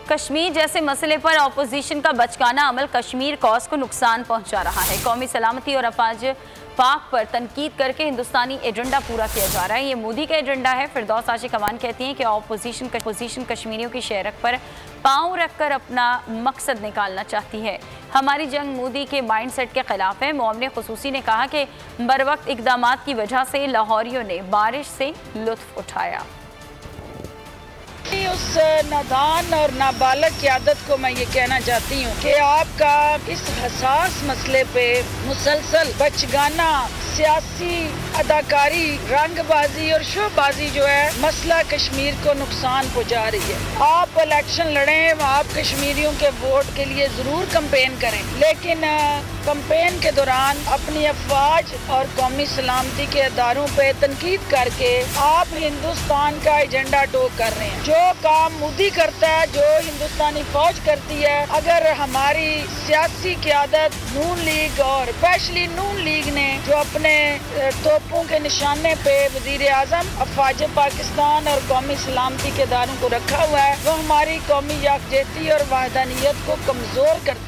کشمیر جیسے مسئلے پر اپوزیشن کا بچگانہ عمل کشمیر کاز کو نقصان پہنچا رہا ہے۔ قومی سلامتی اور افواج پاک پر تنقید کر کے ہندوستانی ایجنڈا پورا کیا جا رہا ہے۔ یہ مودی کا ایجنڈا ہے۔ فردوس عاشق امان کہتی ہیں کہ اپوزیشن کشمیریوں کی شہرک پر پاؤں رکھ کر اپنا مقصد نکالنا چاہتی ہے۔ ہماری جنگ مودی کے مائنڈ سیٹ کے خلاف ہے۔ معاون خصوصی نے کہا کہ بروقت اقدامات کی وجہ سے لاہوریوں نے بارش سے لطف اٹھایا۔ اس نادان اور نابالغ قیادت کو میں یہ کہنا چاہتی ہوں کہ آپ کا اس حساس مسئلے پہ مسلسل بچگانہ سیاسی اداکاری، رنگ بازی اور شو بازی جو ہے مسئلہ کشمیر کو نقصان پہنچا رہی ہے۔ آپ الیکشن لڑیں، آپ کشمیریوں کے ووٹ کے لیے ضرور کمپین کریں، لیکن کمپین کے دوران اپنی افواج اور قومی سلامتی کے اداروں پہ تنقید کر کے آپ ہندوستان کا ایجنڈا ٹو کر رہے ہیں۔ جو کام مودی کرتا ہے، جو ہندوستانی فوج کرتی ہے، اگر ہماری سیاسی قیادت نون لیگ اور اسپیشلی نون لیگ نے جو اپنے توپوں کے نشانے پہ وزیر اعظم، افواج پاکستان اور قومی سلامتی کے اداروں کو رکھا ہوا ہے، وہ ہماری قومی یکجہتی اور وحدانیت کو کمزور کرتا ہے۔